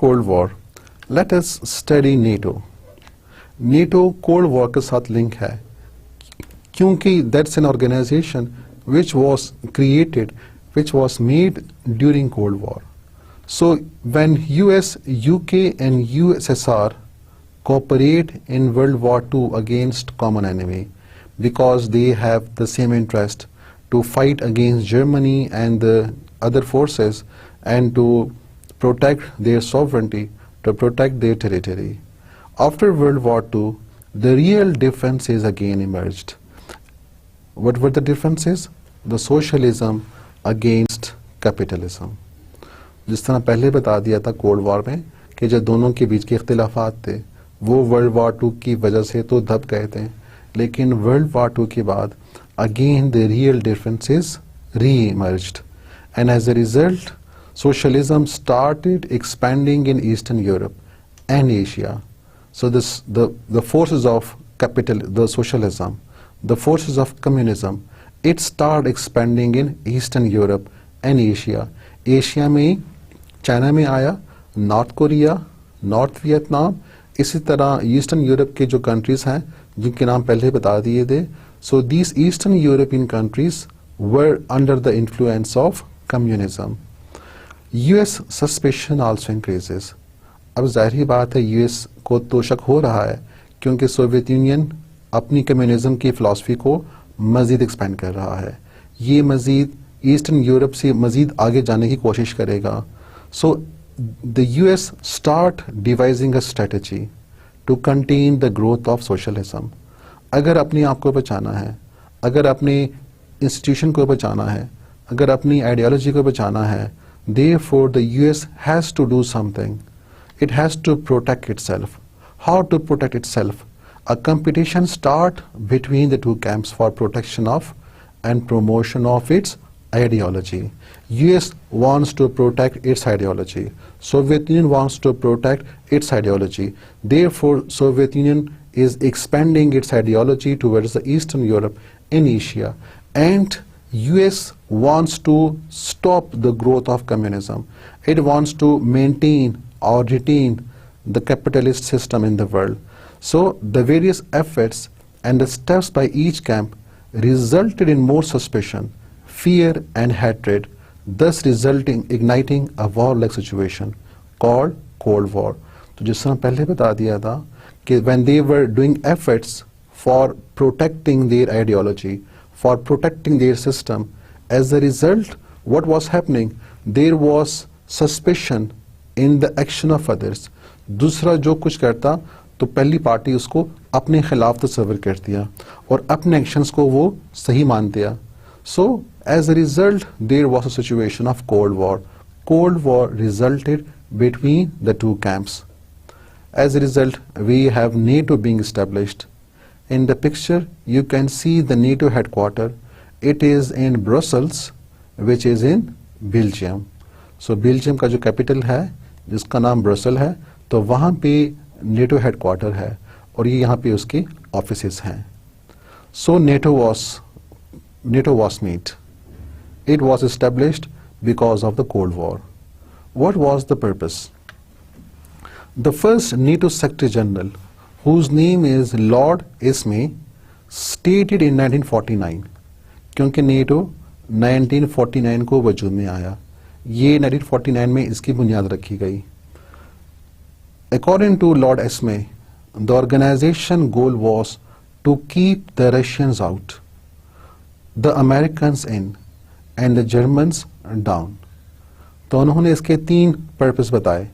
Cold war, let us study NATO. NATO cold war के साथ link है क्योंकि that's an organisation which was created, which was made during Cold War. So when US, UK and USSR cooperate in World War II against common enemy because they have the same interest to fight against Germany and the other forces and to protect their sovereignty, to protect their territory. After World War II, the real differences again emerged. What were the differences? The socialism against capitalism. जिस तरह पहले बता दिया था cold war में कि जो दोनों के बीच के इख्तिलाफात थे वो वर्ल्ड वॉर टू की वजह से तो दब गए थे, लेकिन वर्ल्ड वॉर टू के बाद again the real differences re-emerged and as a result socialism started expanding in Eastern Europe and Asia. So the forces of the socialism, the forces of communism, it started expanding in Eastern Europe and Asia. Asia में China में आया, north Korea, north Vietnam, इसी तरह eastern Europe के जो countries हैं जिनके नाम पहले बता दिए थे. So these eastern European countries were under the influence of communism. US suspicion also increases. अब जाहिर बात है यूएस को तो शक हो रहा है क्योंकि सोवियत यूनियन अपनी कम्युनिज्म की फ़िलासफ़ी को मज़ीद एक्सपेंड कर रहा है. ये मज़ीद ईस्टर्न यूरोप से मज़ीद आगे जाने की कोशिश करेगा. So the US start devising a strategy to contain the growth of socialism. अगर अपने आप को बचाना है, अगर अपने इंस्टीट्यूशन को बचाना है, अगर अपनी आइडियोलॉजी को बचाना है, therefore the US has to do something. It has to protect itself. How to protect itself? A competition start between the two camps for protection of and promotion of its ideology. US wants to protect its ideology. Soviet Union wants to protect its ideology. Therefore, Soviet Union is expanding its ideology towards the Eastern Europe and Asia. And US wants to stop the growth of communism. It wants to maintain or retain the capitalist system in the world. So the various efforts and the steps by each camp resulted in more suspicion, fear and hatred, thus igniting a war-like situation called Cold War. तो जिस तरह पहले बता दिया था कि when they were doing efforts for protecting their ideology, for protecting their system, as a result, what was happening? There was suspicion in the action of others. दूसरा जो कुछ करता तो पहली पार्टी उसको अपने खिलाफ तस्वीर कर दिया और अपने एक्शंस को वो सही मान दिया. So, as a result, there was a situation of Cold War. Cold War resulted between the two camps. As a result, we have NATO being established. In the picture, you can see the NATO headquarters. It is in Brussels, which is in Belgium. So Belgium का जो capital है जिसका नाम Brussels है तो वहाँ पे NATO headquarter है और ये यहाँ पे उसके ऑफिसेस हैं. So NATO was made. It was established because of the Cold War. What was the purpose? The first NATO Secretary General, whose name is Lord Ismay, stated in 1949. क्योंकि NATO 1949 को वजूद में आया, ये 1949 में इसकी बुनियाद रखी गई. According to Lord Ismay, the organization goal was to keep the Russians out, the Americans in, and the Germans down. तो उन्होंने इसके 3 पर्पस बताए.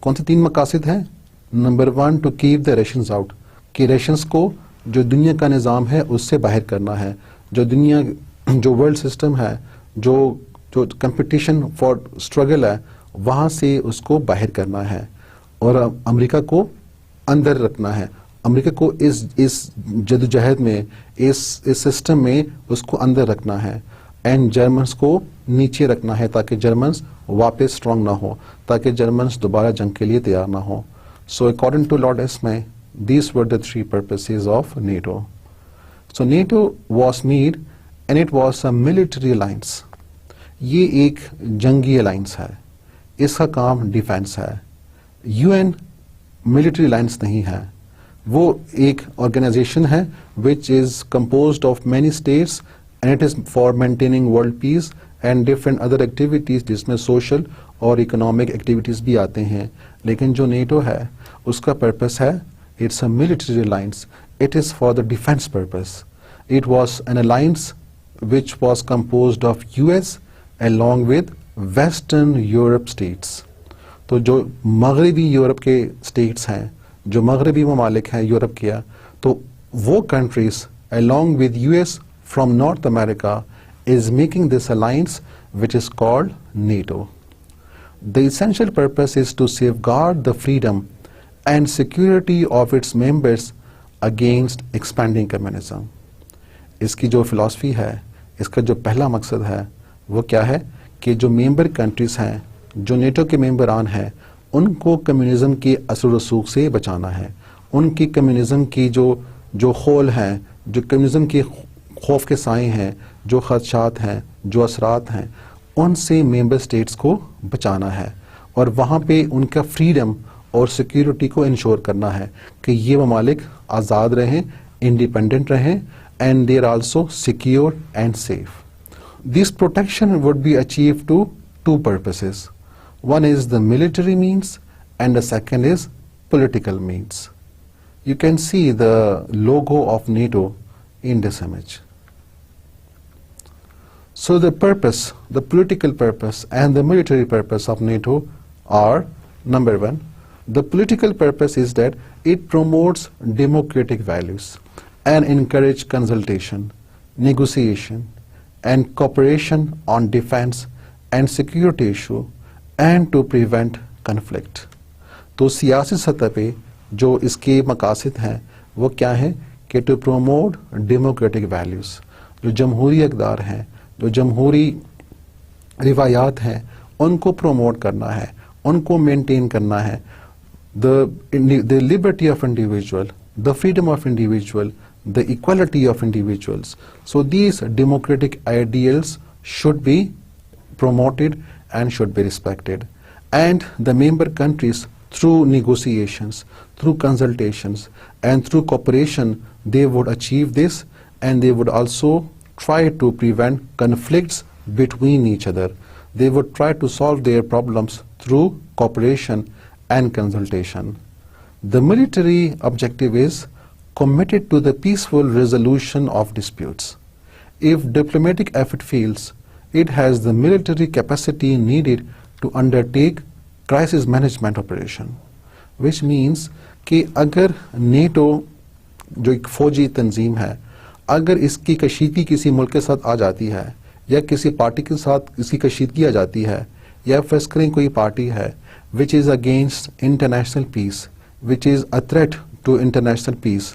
कौन से 3 मकासद हैं? Number 1, to keep the Russians out, कि रशियंस को जो दुनिया का निज़ाम है उससे बाहर करना है. जो वर्ल्ड सिस्टम है, जो कंपटीशन फॉर स्ट्रगल है, वहाँ से उसको बाहर करना है और अमेरिका को अंदर रखना है. अमेरिका को इस जदोजहद में, इस सिस्टम में उसको अंदर रखना है. एंड जर्मन्स को नीचे रखना है ताकि जर्मन्स वापस स्ट्रांग ना हो, ताकि जर्मन्स दोबारा जंग के लिए तैयार ना हो. So according to Lord Ismay, these were the 3 purposes of NATO. So NATO was made and it was a military alliance. ये एक जंगी अलायंस है. इसका काम डिफेंस है। यूएन मिलिट्री अलायंस नहीं है, वो एक ऑर्गेनाइजेशन है which is composed of many states and it is for maintaining world peace and different other activities, जिसमें सोशल और इकोनॉमिक एक्टिविटीज भी आते हैं। लेकिन जो नेटो है उसका पर्पस है, it's a military alliance, it is for the defense purpose. It was an alliance which was composed of US along with Western Europe states. तो जो मगरबी यूरोप के स्टेट्स हैं, जो मगरबी ममालिक हैं यूरोप के, तो वो countries along with US from North America is making this alliance which is called NATO. The essential purpose is to safeguard the freedom and security of its members against expanding communism. इसकी जो philosophy है, इसका जो पहला मकसद है वो क्या है कि जो मेंबर कंट्रीज हैं, जो नेटो के मेंबरान हैं, उनको कम्युनिज्म के असर रसूख से बचाना है। उनकी कम्युनिज्म की जो खोल हैं, जो कम्युनिज्म के खौफ के साए हैं, जो खदशात हैं, जो असरात हैं, उनसे मेंबर स्टेट्स को बचाना है और वहाँ पे उनका फ्रीडम और सिक्योरिटी को इंश्योर करना है कि ये ममालिक आज़ाद रहें, इंडिपेंडेंट रहें, and they are also secure and safe. This protection would be achieve to two purposes. One is the military means and the second is political means. You can see the logo of NATO in this image. So the purpose, the political purpose and the military purpose of NATO are, number one, the political purpose is that it promotes democratic values and encourage consultation, negotiation and cooperation on defense and security issue and to prevent conflict. तो सियासी सतह पे जो इसके मकासद हैं वो क्या है कि टू प्रोमोट डेमोक्रेटिक वैल्यूज़, जो जमहूरी अक़दार हैं, जो जमहूरी रिवायात हैं, उनको प्रोमोट करना है, उनको मेंटेन करना है। the liberty of individual, the freedom of individual, the equality of individuals. So these democratic ideals should be promoted and should be respected. And the member countries, through negotiations, through consultations and through cooperation, they would achieve this, and they would also try to prevent conflicts between each other. They would try to solve their problems through cooperation and consultation. The military objective is committed to the peaceful resolution of disputes. If diplomatic effort fails, it has the military capacity needed to undertake crisis management operation, which means कि अगर NATO जो एक फौजी तंजीम है, अगर इसकी कशीदगी किसी मुल्क के साथ आ जाती है या किसी पार्टी के साथ इसकी कशीदगी आ जाती है, या फर्ज करें कोई पार्टी है which is against international peace, which is a threat to international peace,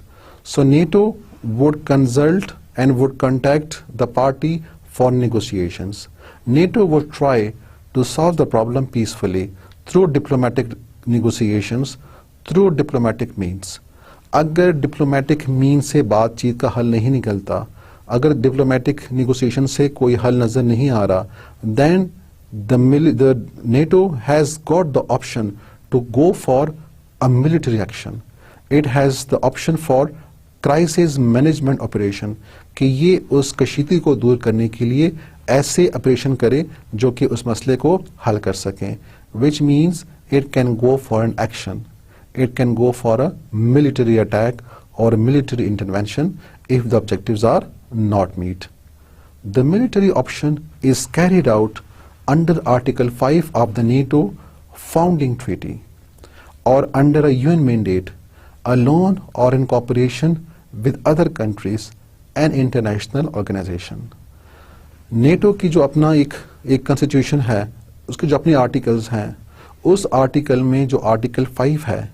so NATO would consult and would contact the party for negotiations. NATO would try to solve the problem peacefully through diplomatic negotiations, through diplomatic means. अगर diplomatic means से बातचीत का हल नहीं निकलता, अगर diplomatic negotiation से कोई हल नजर नहीं आ रहा, then the NATO has got the option to go for a military action. It has the option for crisis management operation, कि ये उस कशीदगी को दूर करने के लिए ऐसे ऑपरेशन करे जो कि उस मसले को हल कर सकें, which means it can go for an action, it can go for a military attack or a military intervention if the objectives are not met. The military option is carried out under Article 5 of the NATO founding treaty or under a UN mandate alone or in cooperation with other countries and international organization. NATO की जो अपना एक constitution है, उसके जो अपने articles हैं, उस आर्टिकल में जो आर्टिकल 5 है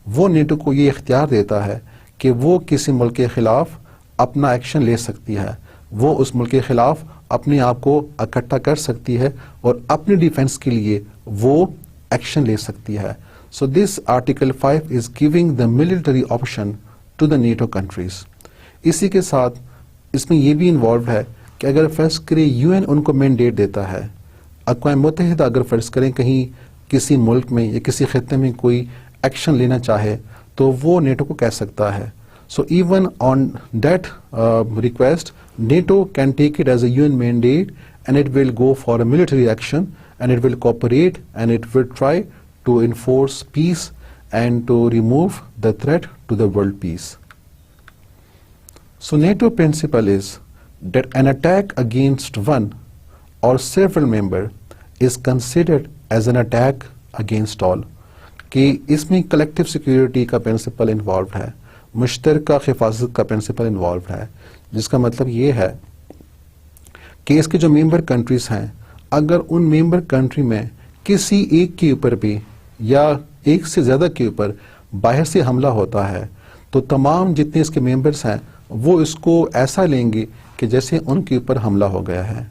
वो नेटो को ये इख्तियार देता है कि वो किसी मुल्क के खिलाफ अपना एक्शन ले सकती है, वो उस मुल्क के खिलाफ अपने आप को इकट्ठा कर सकती है और अपनी डिफेंस के लिए वो एक्शन ले सकती है. So this article 5 is giving the military option to the NATO countries. इसी के साथ इसमें यह भी इन्वॉल्व है कि अगर फर्ज करें यूएन उनको मैंडेट देता है, अक़वाम मुत्तहिदा अगर फर्ज करें कहीं किसी मुल्क में या किसी खित्ते में कोई एक्शन लेना चाहे तो वो नेटो को कह सकता है. So even on that request, NATO can take it as a UN mandate and it will go for a military action and it will cooperate and it will try to enforce peace and to remove the threat to the world peace. So NATO principle is that an attack against one or several member is considered as an attack against all. कि इसमें collective security का principal involve है, मुश्तरका हिफाजत का principal involve है, जिसका मतलब ये है कि इसके जो मेंबर कंट्रीज हैं, अगर उन मेंबर कंट्री में किसी एक के ऊपर भी या एक से ज़्यादा के ऊपर बाहर से हमला होता है तो तमाम जितने इसके मेंबर्स हैं वो इसको ऐसा लेंगे कि जैसे उनके ऊपर हमला हो गया है.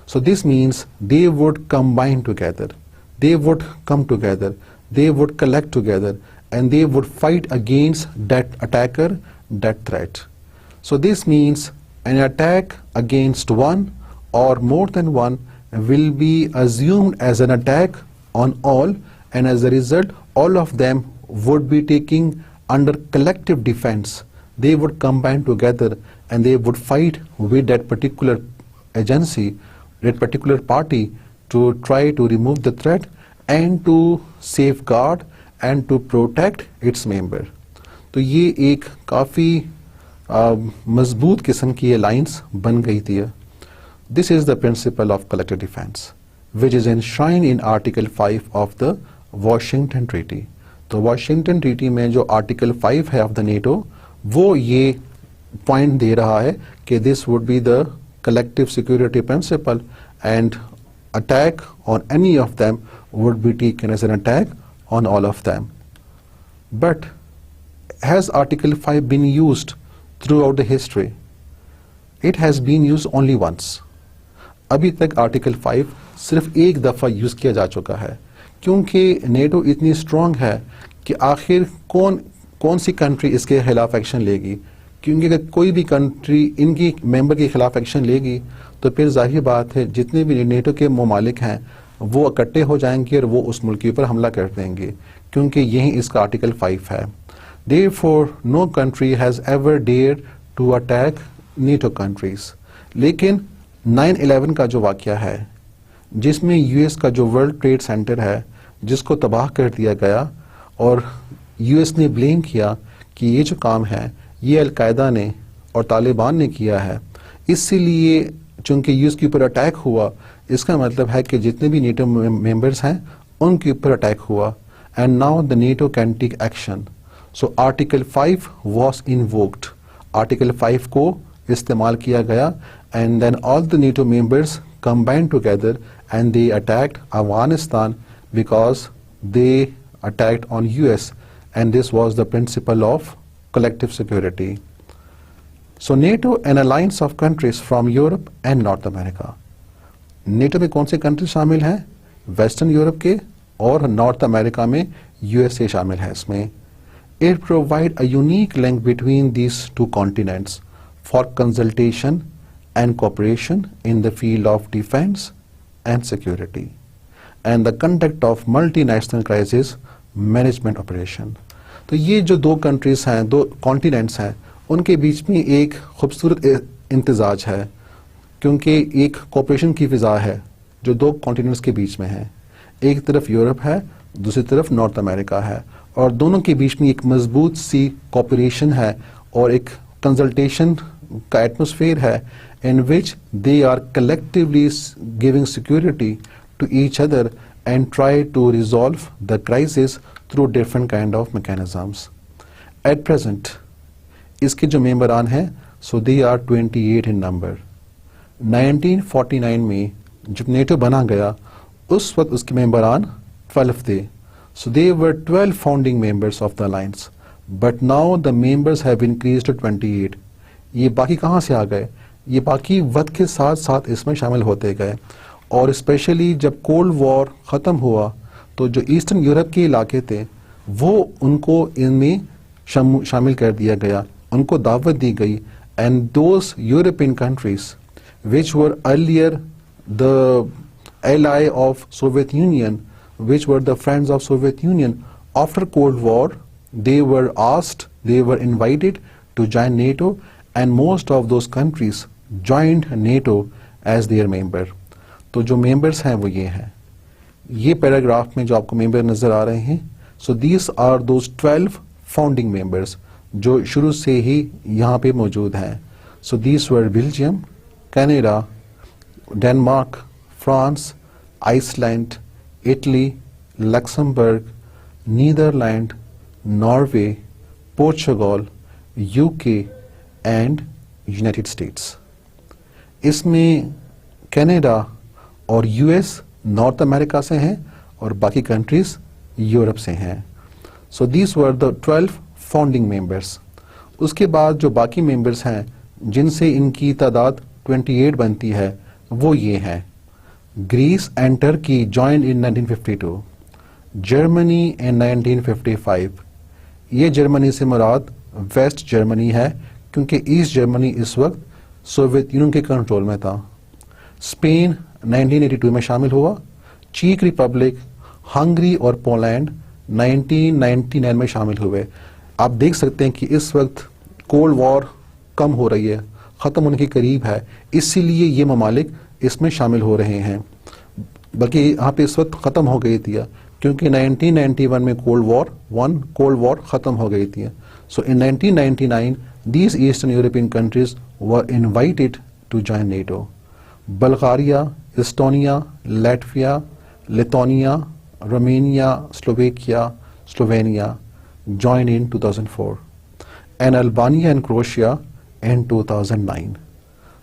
So this means they would combine together, they would come together, they would collect together and they would fight against that attacker, that threat. So this means an attack against one or more than one will be assumed as an attack on all, and as a result all of them would be taking under collective defense. They would combine together and they would fight with that particular agency, that particular party to try to remove the threat and to safeguard and to protect its member. तो ये एक काफ़ी मजबूत किस्म की alliance बन गई थी. This is the principle of collective defense, which is enshrined in Article 5 of the Washington Treaty. तो Washington Treaty में जो Article 5 है of the NATO, वो ये पॉइंट दे रहा है कि this would be the collective security principle and attack on any of them would be taken as an attack on all of them. But has Article 5 been used throughout the history? It has been used only once. अभी तक Article 5 सिर्फ एक दफ़ा use किया जा चुका है, क्योंकि नेटो इतनी स्ट्रॉन्ग है कि आखिर कौन सी कंट्री इसके खिलाफ एक्शन लेगी. क्योंकि अगर कोई भी कंट्री इनकी मेंबर के खिलाफ एक्शन लेगी तो फिर जाहिर बात है जितने भी नेटो के ममालिक हैं वो इकट्ठे हो जाएंगे और वो उस मुल्क के ऊपर हमला कर देंगे, क्योंकि यही इसका आर्टिकल 5 है. Therefore, no country has ever dared to attack NATO countries. लेकिन 9/11 का जो वाक़या है जिसमें यूएस का जो वर्ल्ड ट्रेड सेंटर है जिसको तबाह कर दिया गया और यूएस ने ब्लेम किया कि ये जो काम है ये अलकायदा ने और तालिबान ने किया है, इसीलिए चूंकि यूएस के ऊपर अटैक हुआ, इसका मतलब है कि जितने भी नेटो मेंबर्स हैं उनके ऊपर अटैक हुआ and now the NATO can take action. So article 5 was invoked. Article 5 को इस्तेमाल किया गया and then all the NATO members combined together and they attacked Afghanistan because they attacked on US, and this was the principle of collective security. So NATO an alliance of countries from Europe and North America. NATO में कौन से country शामिल हैं? Western Europe के और north America में USA शामिल है इसमें. It provide a unique link between these two continents for consultation and cooperation in the field of defense and security and the conduct of multinational crisis management operation. तो ये जो दो countries हैं, दो कॉन्टिनेंट्स हैं, उनके बीच में एक खूबसूरत इम्तिजाज है, क्योंकि एक कोऑपरेशन की फिजा है जो दो कॉन्टिनेंट्स के बीच में है. एक तरफ यूरोप है, दूसरी तरफ नॉर्थ अमेरिका है, और दोनों के बीच में एक मजबूत सी कोऑपरेशन है और एक कंसल्टेशन का एटमॉस्फेयर है in which they are collectively giving security to each other and try to resolve the crisis through different kind of mechanisms. At present, इसके जो मेंबरान हैं, so they are 28 in number. 1949 में जब नेटो बना गया उस वक्त उसके मेंबरान 12 थे. So they were 12 founding members of the alliance, but now the members have increased to 28. ये बाकी कहाँ से आ गए? ये बाकी वक्त के साथ साथ इसमें शामिल होते गए, और स्पेशली जब कोल्ड वॉर ख़त्म हुआ तो जो ईस्टर्न यूरोप के इलाके थे वो उनको इनमें शामिल कर दिया गया, उनको दावत दी गई. And those European countries which were earlier the ally of Soviet union, which were the friends of Soviet Union, after Cold War, they were asked, they were invited to join NATO, and most of those countries joined NATO as their member. तो जो members हैं वो ये हैं, ये paragraph में जो आपको मेंबर नजर आ रहे हैं, so these are those 12 founding members जो शुरू से ही यहाँ पे मौजूद हैं. So these were Belgium, Canada, Denmark, France, Iceland, Italy, Luxembourg, Netherlands, Norway, Portugal, UK and United States. इसमें कनाडा और यूएस नॉर्थ अमेरिका से हैं और बाकी कंट्रीज यूरोप से हैं. So these were the 12 founding members. उसके बाद जो बाकी मेंबर्स हैं जिनसे इनकी तादाद 28 बनती है वो ये हैं. Greece and Turkey joined in 1952, Germany in 1955. ये जर्मनी से मुराद वेस्ट जर्मनी है क्योंकि ईस्ट जर्मनी इस वक्त सोवियत यूनियन के कंट्रोल में था. स्पेन 1982 में शामिल हुआ. चेक रिपब्लिक, हंगरी और पोलैंड 1999 में शामिल हुए. आप देख सकते हैं कि इस वक्त कोल्ड वॉर कम हो रही है, ख़त्म होने के करीब है, इसीलिए ये ममालिक इसमें शामिल हो रहे हैं. बल्कि यहाँ पे इस वक्त ख़त्म हो गई थी क्योंकि 1991 में कोल्ड वॉर ख़त्म हो गई थी. सो इन 1999 these Eastern European countries were invited to join NATO. Bulgaria, Estonia, Latvia, Lithuania, Romania, Slovakia, Slovenia joined in 2004, and Albania and Croatia in 2009.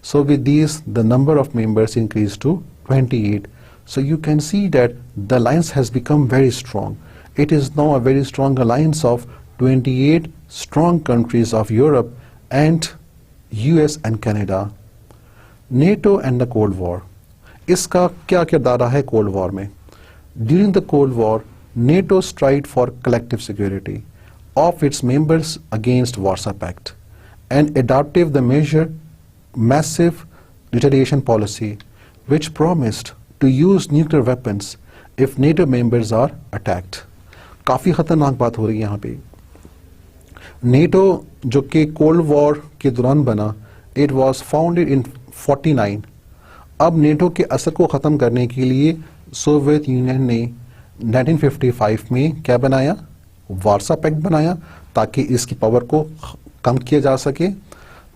So with these, the number of members increased to 28. So you can see that the alliance has become very strong. It is now a very strong alliance of 28 strong countries of Europe and US and Canada. NATO and the Cold War. इसका क्या किरदार रहा है cold war में? During the Cold War, NATO strived for collective security of its members against Warsaw Pact and adopted the measure massive retaliation policy which promised to use nuclear weapons if NATO members are attacked. काफ़ी ख़तरनाक बात हो रही है यहाँ पे. NATO जो कि कोल्ड वॉर के दौरान बना, it was founded in 49. अब नेटो के असर को ख़त्म करने के लिए सोवियत यूनियन ने 1955 में क्या बनाया? वार्सा पैक्ट बनाया ताकि इसकी पावर को कम किया जा सके.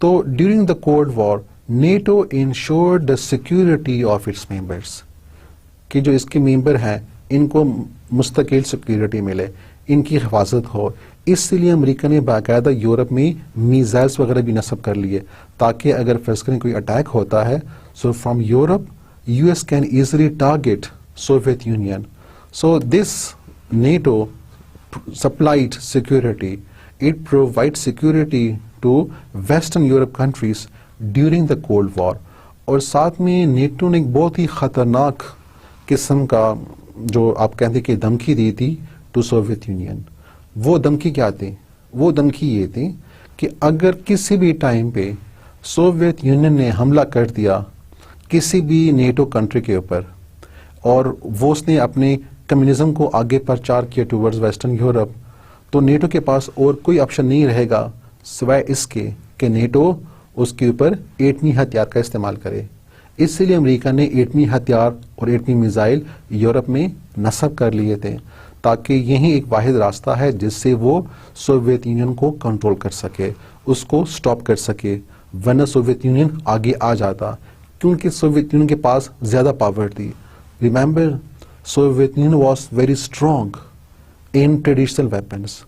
तो during the cold war NATO insured the security of its members, कि जो इसके मेंबर हैं इनको मुस्तकिल सिक्योरिटी मिले, इनकी हिफाजत हो. इसलिए अमेरिका ने बाकायदा यूरोप में मिसाइल्स वगैरह भी नस्ब कर लिए ताकि अगर फर्ज करें कोई अटैक होता है, so from Europe US can easily target Soviet union. So this NATO supplied security. It provides security to Western Europe countries during the Cold War. और साथ में नेटो ने एक बहुत ही ख़तरनाक किस्म का जो आप कहते कि धमकी दी थी टू सोवियत यूनियन. वो धमकी क्या थी? वो धमकी ये थी कि अगर किसी भी टाइम पे सोवियत यूनियन ने हमला कर दिया किसी भी नेटो कंट्री के ऊपर और वो उसने अपने कम्युनिज्म को आगे प्रचार किया टूवर्ड्स वेस्टर्न यूरोप, तो नेटो के पास और कोई ऑप्शन नहीं रहेगा सिवाय इसके कि नेटो उसके ऊपर एटमी हथियार का इस्तेमाल करे. इसलिए अमेरिका ने एटमी हथियार और एटमी मिसाइल यूरोप में नस्ब कर लिए थे ताकि यही एक वाहिद रास्ता है जिससे वो सोवियत यूनियन को कंट्रोल कर सके, उसको स्टॉप कर सके. वरना सोवियत यूनियन आगे आ जाता क्योंकि सोवियत यूनियन के पास ज़्यादा पावर थी. Remember, Soviet union was very strong in traditional weapons.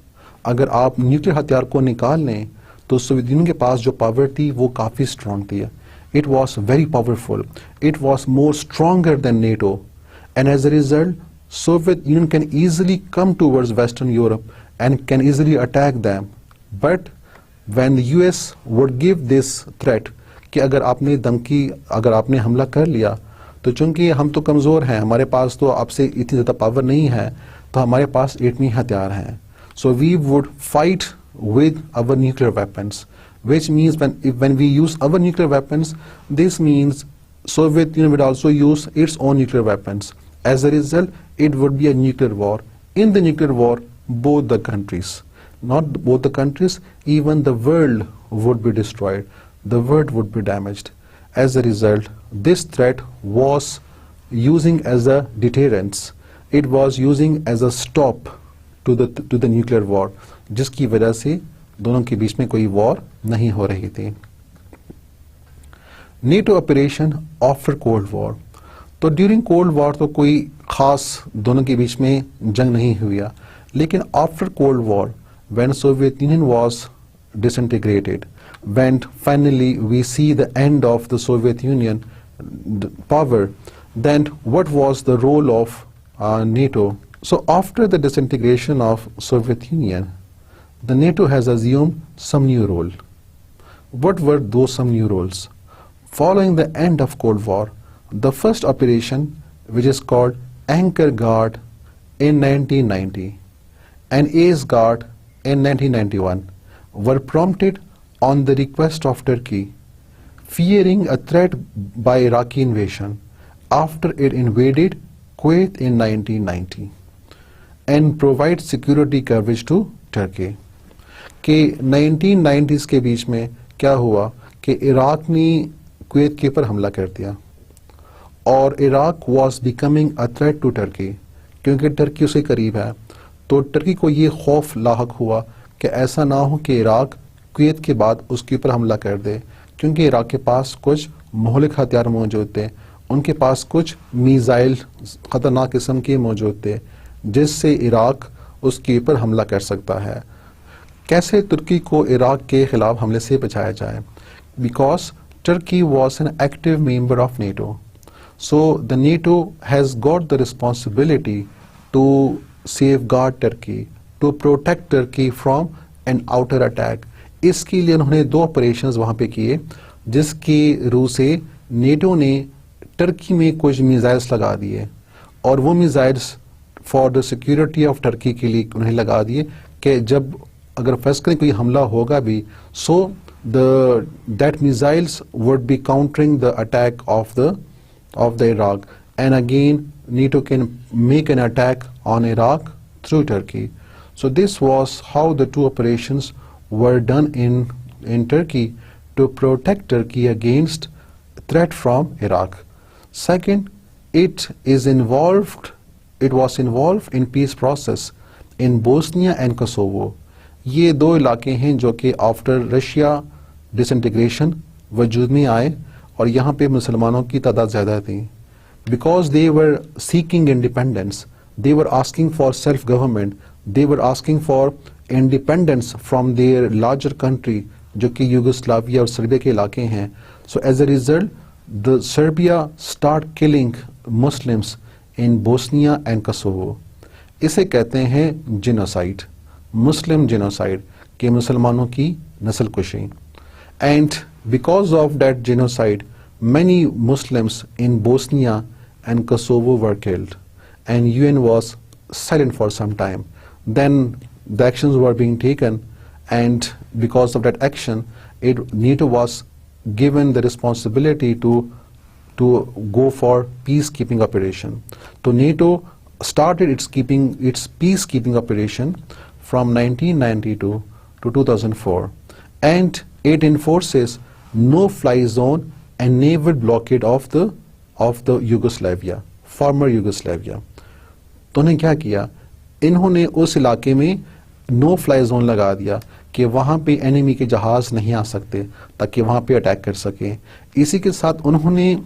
अगर आप न्यूक्लियर हथियार को निकाल लें तो सोवियत यूनियन के पास जो पावर थी वो काफ़ी स्ट्रॉन्ग थी. It was very powerful, it was more stronger than NATO, and as a result Soviet Union can easily come towards Western Europe and can easily attack them. But when the US would give this threat कि अगर आपने हमला कर लिया तो चूंकि हम तो कमज़ोर हैं, हमारे पास तो आपसे इतनी ज़्यादा पावर नहीं है, तो हमारे पास एटमी हथियार हैं. So we would fight with our nuclear weapons, which means when we use our nuclear weapons, this means Soviet Union would also use its own nuclear weapons. As a result, it would be a nuclear war. In the nuclear war, both the countries, not both the countries, even the world would be destroyed. The world would be damaged. As a result, this threat was using as a deterrence. It was using as a stop to the nuclear war, जिसकी वजह से दोनों के बीच में कोई war नहीं हो रही थी. NATO operation after cold war. तो ड्यूरिंग कोल्ड वॉर तो कोई खास दोनों के बीच में जंग नहीं हुआ, लेकिन after cold war when Soviet union was disintegrated, when finally we see the end of the Soviet Union power, then what was the role of NATO? So after the disintegration of Soviet Union, the NATO has assumed some new role. What were those some new roles? Following the end of Cold War, the first operation, which is called Anchor Guard in 1990 and Ace Guard in 1991, were prompted on the request of Turkey, fearing a threat by Iraqi invasion after it invaded Kuwait in 1990, and provide security coverage to Turkey. कि 1990s के बीच में क्या हुआ कि Iraq ने Kuwait के ऊपर हमला कर दिया और Iraq was becoming a threat to Turkey, क्योंकि टर्की उसके करीब है. तो टर्की को ये खौफ लाहक हुआ कि ऐसा ना हो कि इराक कुवैत के बाद उसके ऊपर हमला कर दे, क्योंकि इराक के पास कुछ महलिक हथियार मौजूद थे, उनके पास कुछ मिसाइल ख़तरनाक किस्म के मौजूद थे जिससे इराक उसके ऊपर हमला कर सकता है. कैसे तुर्की को इराक के खिलाफ हमले से बचाया जाए? Because Turkey was an active member of NATO, so the NATO has got the responsibility to safeguard Turkey, to protect Turkey from an outer attack. इसके लिए उन्होंने 2 ऑपरेशंस वहाँ पे किए, जिसके रू से नेटो ने टर्की में कुछ मिसाइल्स लगा दिए और वो missiles for the security of Turkey के लिए उन्हें लगा दिए कि जब अगर फर्ज करें कोई हमला होगा भी, so that missiles would be countering the attack of the Iraq, and again NATO can make an attack on Iraq through Turkey. So this was how the 2 operations were done in Turkey to protect Turkey against threat from Iraq. Second, it was involved in peace process in Bosnia and Kosovo. ये 2 इलाके हैं जो कि after Russia disintegration वजूद में आए और यहाँ पे मुसलमानों की तादाद ज़्यादा थी. Because they were seeking independence, they were asking for self-government, they were asking for independence from their larger country, जो कि यूगोस्लाविया और सर्बिया के इलाके हैं. So as a result, the Serbia start killing Muslims in Bosnia and Kosovo. इसे कहते हैं genocide, Muslim genocide, कि मुसलमानों की नस्ल कुशी. And because of that genocide, many Muslims in Bosnia and Kosovo were killed, and UN was silent for some time. Then the actions were being taken, and because of that action, NATO was given the responsibility to go for peacekeeping operation. So NATO started its peacekeeping operation from 1992 to 2004, and it enforces no-fly zone and naval blockade of the Yugoslavia, former Yugoslavia. तो उन्होंने क्या किया? इन्होंने उस इलाके में no fly zone लगा दिया कि वहाँ पे एनिमी के जहाज नहीं आ सकते ताकि वहाँ पे अटैक कर सके. इसी के साथ उन्होंने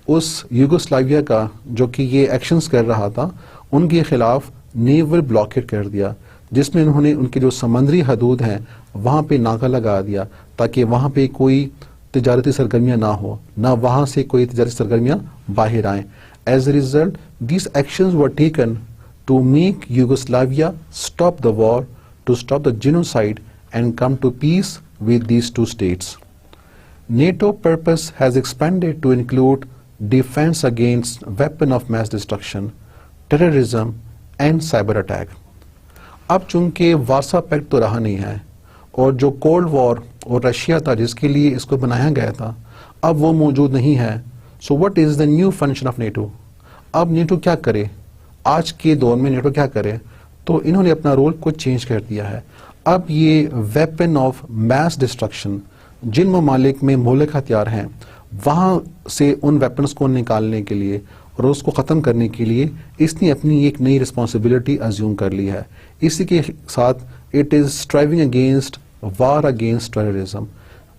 उस यूगोस्लाविया का जो कि ये एक्शंस कर रहा था उनके खिलाफ नेवल ब्लॉकेड कर दिया, जिसमें उन्होंने उनके जो समंदरी हदूद हैं वहाँ पे नाका लगा दिया ताकि वहाँ पे कोई तिजारती सरगर्मियाँ ना हो, ना वहाँ से कोई तिजारती सरगर्मियाँ बाहर आएँ. As a result, these actions were taken to make Yugoslavia stop the war, to stop the genocide and come to peace with these 2 states. NATO purpose has expanded to include defense against weapon of mass destruction, terrorism and cyber attack. अब चूंकि Warsaw pact तो रहा नहीं है और जो cold war और Russia था जिसके लिए इसको बनाया गया था अब वो मौजूद नहीं है. So what is the new function of NATO? अब नेटो क्या करे, आज के दौर में नेटो क्या करे, तो इन्होंने अपना रोल को चेंज कर दिया है। अब ये वेपन ऑफ मैस डिस्ट्रक्शन, जिन ममालिक में मौलिक हथियार हैं वहां से उन वेपन्स को निकालने के लिए और उसको ख़त्म करने के लिए इसने अपनी एक नई रिस्पॉन्सिबिलिटी अज्यूम कर ली है। इसी के साथ it is striving against war against terrorism.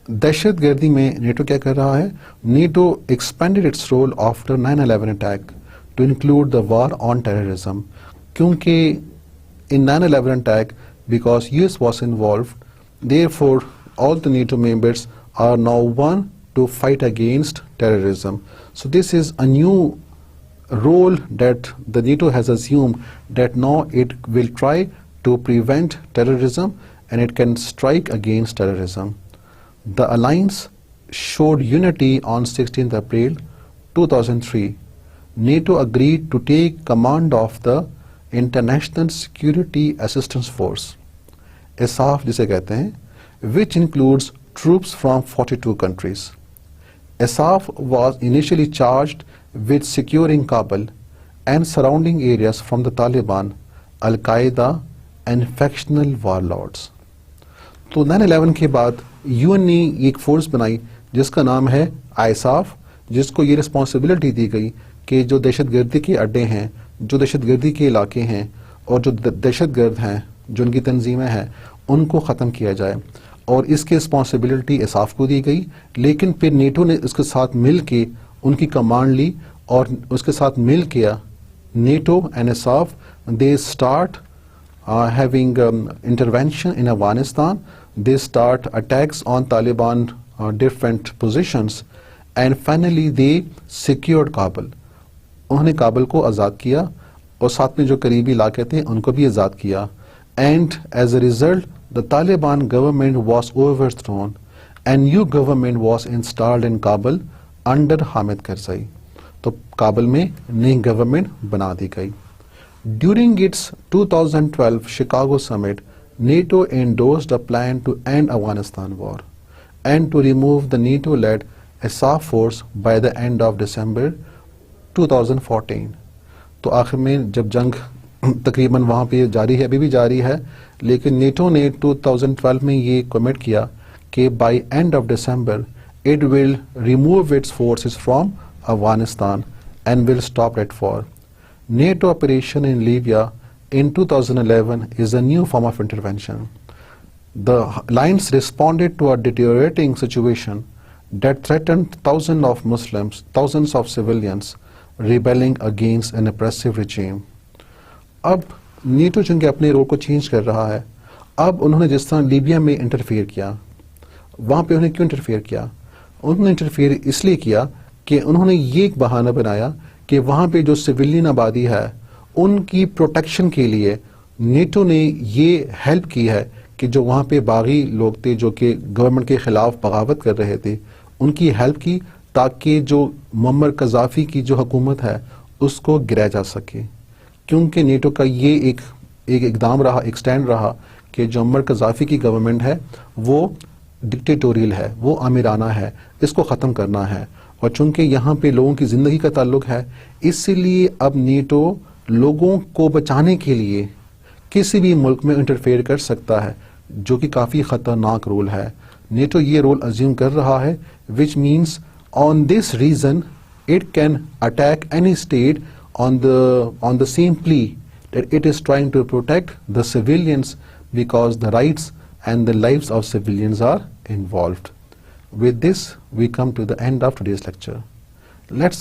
दहशत गर्दी में नेटो क्या कर रहा है, NATO expanded its role after 9/11 attack to include the war on terrorism, क्योंकि in 9/11 attack, because US was involved, therefore all the NATO members are now one to fight against terrorism. So this is a new role that the NATO has assumed, that now it will try to prevent terrorism and it can strike against terrorism. The alliance showed unity on 16th April 2003. NATO agreed to take command of the International Security Assistance Force, ISAF जिसे कहते हैं, which includes troops from 42 countries. ISAF was initially charged with securing Kabul and surrounding areas from the Taliban, Al-Qaeda and factional warlords. तो 9/11 के बाद UN ने एक force बनाई जिसका नाम है ISAF, जिसको ये रिस्पॉन्सिबिलिटी दी गई कि जो दहशतगर्दी के अड्डे हैं, जो दहशतगर्दी के इलाके हैं और जो दहशतगर्द हैं, जो उनकी तंजीमें हैं, उनको ख़त्म किया जाए। और इसकी रिस्पॉन्सिबिलिटी ISAF को दी गई, लेकिन फिर नेटो ने उसके साथ मिल के उनकी कमांड ली और उसके साथ मिल किया NATO and ISAF, they start having intervention in Afghanistan. They start attacks on Taliban different positions and finally they secured Kabul. उन्होंने काबुल को आज़ाद किया और साथ में जो करीबी इलाके थे उनको भी आज़ाद किया। And as a result, the Taliban government was overthrown and new government was installed in Kabul under Hamid Karzai. तो काबुल में नई गवर्नमेंट बना दी गई। During its 2012 Chicago summit, NATO endorsed a plan to end Afghanistan war and to remove the NATO-led ISAF force by the end of December 2014. तो आखिर में जब जंग तकरीबन वहाँ पे जारी है, अभी भी जारी है, लेकिन नेटो ने 2012 में ये कमिट किया कि by end of December it will remove its forces from Afghanistan and will stop that war. NATO operation in Libya in 2011 is a new form of intervention. The alliance responded to a deteriorating situation that threatened thousands of Muslims, thousands of civilians rebelling against an oppressive regime. अब NATO चूंकि अपने role को change कर रहा है, अब उन्होंने जिस तरह लीबिया में इंटरफेयर किया, वहाँ पे उन्होंने क्यों इंटरफेयर किया? उन्होंने इंटरफेयर इसलिए किया कि उन्होंने ये एक बहाना बनाया कि वहाँ पे जो सिविलियन आबादी है उनकी प्रोटेक्शन के लिए नेटो ने ये हेल्प की है कि जो वहाँ पे बागी लोग थे जो कि गवर्नमेंट के खिलाफ बगावत कर रहे थे, उनकी हेल्प की ताकि जो मुअम्मर कज़ाफ़ी की जो हुकूमत है उसको गिराया जा सके। क्योंकि नेटो का ये एक इकदाम रहा, एक स्टैंड रहा कि जो मुअम्मर कज़ाफ़ी की गवर्नमेंट है वो डिक्टेटोरियल है, वो आमिराना है, इसको ख़त्म करना है। और चूंकि यहाँ पे लोगों की ज़िंदगी का ताल्लुक है, इसीलिए अब नेटो लोगों को बचाने के लिए किसी भी मुल्क में इंटरफेयर कर सकता है, जो कि काफ़ी ख़तरनाक रोल है। नेटो ये रोल अज्यूम कर रहा है, which means on this reason it can attack any state on the same plea that it is trying to protect the civilians because the rights and the lives of civilians are involved. With this, we come to the end of today's lecture. Let's